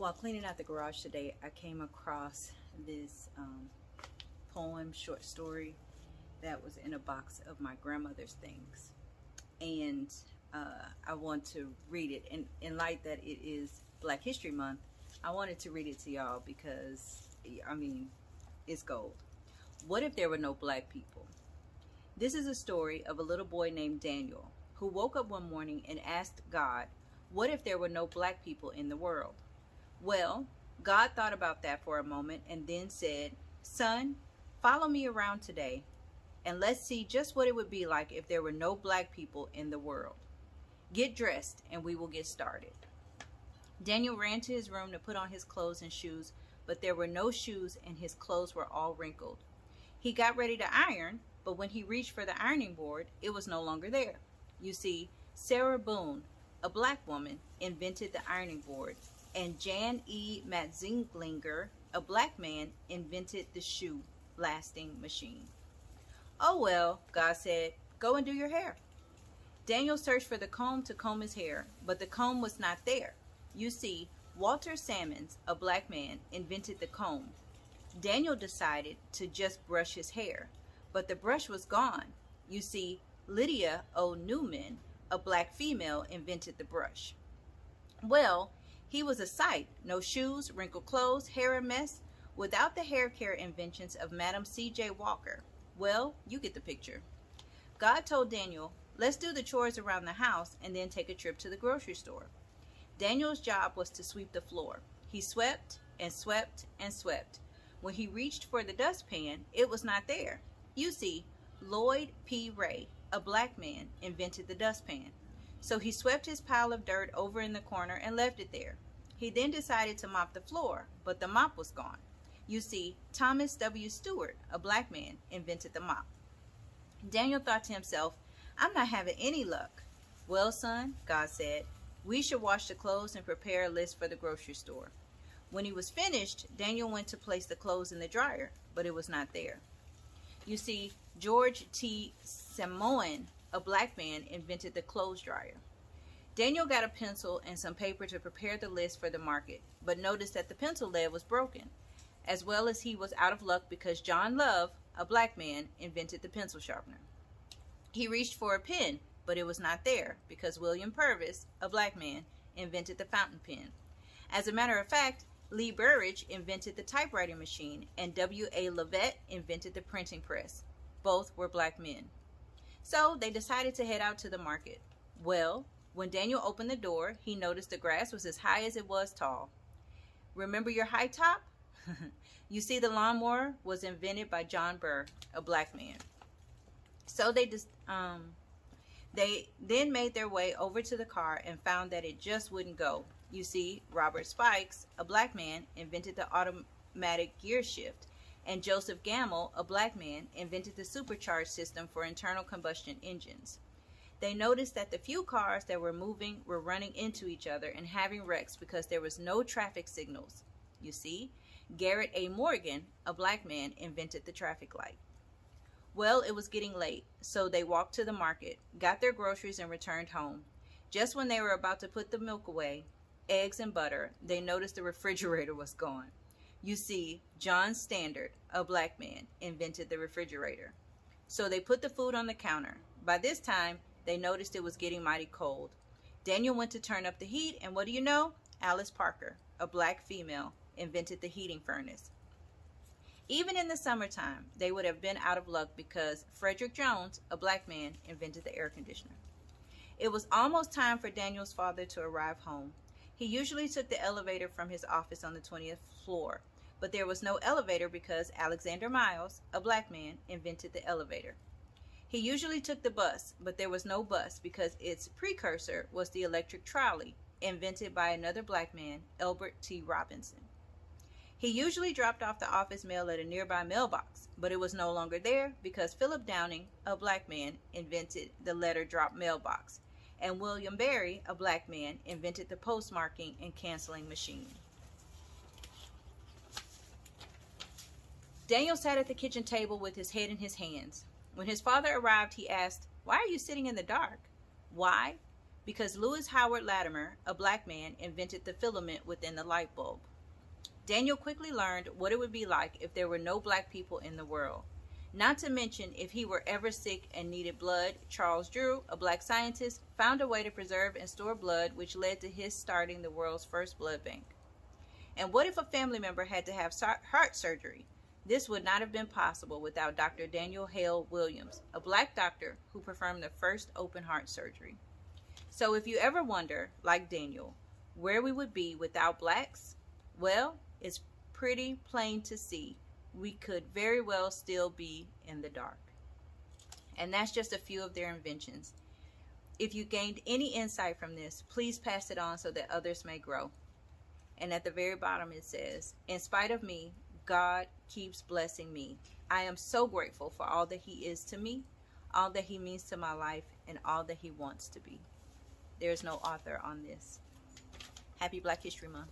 While cleaning out the garage today, I came across this poem, short story that was in a box of my grandmother's things. And I want to read it. And in light that it is Black History Month, I wanted to read it to y'all because, I mean, it's gold. What if there were no black people? This is a story of a little boy named Daniel who woke up one morning and asked God, what if there were no black people in the world? Well, God thought about that for a moment and then said, son, follow me around today and let's see just what it would be like if there were no black people in the world. Get dressed and we will get started. Daniel ran to his room to put on his clothes and shoes, but there were no shoes and his clothes were all wrinkled. He got ready to iron, but when he reached for the ironing board, it was no longer there. You see, Sarah Boone, a black woman, invented the ironing board, and Jan E. Matzinglinger, a black man, invented the shoe lasting machine. Oh well, God said, go and do your hair. Daniel searched for the comb to comb his hair, but the comb was not there. You see, Walter Sammons, a black man, invented the comb. Daniel decided to just brush his hair, but the brush was gone. You see, Lydia O. Newman, a black female, invented the brush. Well, he was a sight. No shoes, wrinkled clothes, hair a mess, without the hair care inventions of Madam C.J. Walker. Well, you get the picture. God told Daniel, let's do the chores around the house and then take a trip to the grocery store. Daniel's job was to sweep the floor. He swept and swept and swept. When he reached for the dustpan, it was not there. You see, Lloyd P. Ray, a black man, invented the dustpan. So he swept his pile of dirt over in the corner and left it there. He then decided to mop the floor, but the mop was gone. You see, Thomas W. Stewart, a black man, invented the mop. Daniel thought to himself, I'm not having any luck. Well, son, God said, we should wash the clothes and prepare a list for the grocery store. When he was finished, Daniel went to place the clothes in the dryer, but it was not there. You see, George T. Samoan, a black man, invented the clothes dryer. Daniel got a pencil and some paper to prepare the list for the market, but noticed that the pencil lead was broken, as well as he was out of luck because John Love, a black man, invented the pencil sharpener. He reached for a pen, but it was not there because William Purvis, a black man, invented the fountain pen. As a matter of fact, Lee Burridge invented the typewriting machine and W.A. Leavitt invented the printing press. Both were black men. So they decided to head out to the market. Well, when Daniel opened the door, he noticed the grass was as high as it was tall. Remember your high top? You see, the lawnmower was invented by John Burr, a black man. So they then made their way over to the car and found that it just wouldn't go. You see, Robert Spikes, a black man, invented the automatic gear shift, and Joseph Gamble, a black man, invented the supercharged system for internal combustion engines. They noticed that the few cars that were moving were running into each other and having wrecks because there was no traffic signals. You see, Garrett A. Morgan, a black man, invented the traffic light. Well, it was getting late, so they walked to the market, got their groceries, and returned home. Just when they were about to put the milk away, eggs and butter, they noticed the refrigerator was gone. You see, John Standard, a black man, invented the refrigerator. So they put the food on the counter. By this time, they noticed it was getting mighty cold. Daniel went to turn up the heat, and what do you know? Alice Parker, a black female, invented the heating furnace. Even in the summertime, they would have been out of luck because Frederick Jones, a black man, invented the air conditioner. It was almost time for Daniel's father to arrive home. He usually took the elevator from his office on the 20th floor, but there was no elevator because Alexander Miles, a black man, invented the elevator. He usually took the bus, but there was no bus because its precursor was the electric trolley, invented by another black man, Elbert T. Robinson. He usually dropped off the office mail at a nearby mailbox, but it was no longer there because Philip Downing, a black man, invented the letter drop mailbox, and William Berry, a black man, invented the postmarking and canceling machine. Daniel sat at the kitchen table with his head in his hands. When his father arrived, he asked, "Why are you sitting in the dark?" "Why? because Lewis Howard Latimer, a black man, invented the filament within the light bulb. Daniel quickly learned what it would be like if there were no black people in the world. Not to mention, if he were ever sick and needed blood, Charles Drew, a black scientist, found a way to preserve and store blood, which led to his starting the world's first blood bank. And what if a family member had to have heart surgery? This would not have been possible without Dr. Daniel Hale Williams, a black doctor who performed the first open heart surgery. So if you ever wonder, like Daniel, where we would be without blacks, well, it's pretty plain to see. We could very well still be in the dark. And that's just a few of their inventions. If you gained any insight from this, please pass it on so that others may grow. And at the very bottom it says, in spite of me, God keeps blessing me. I am so grateful for all that he is to me, all that he means to my life, and all that he wants to be. There's no author on this. Happy Black History Month.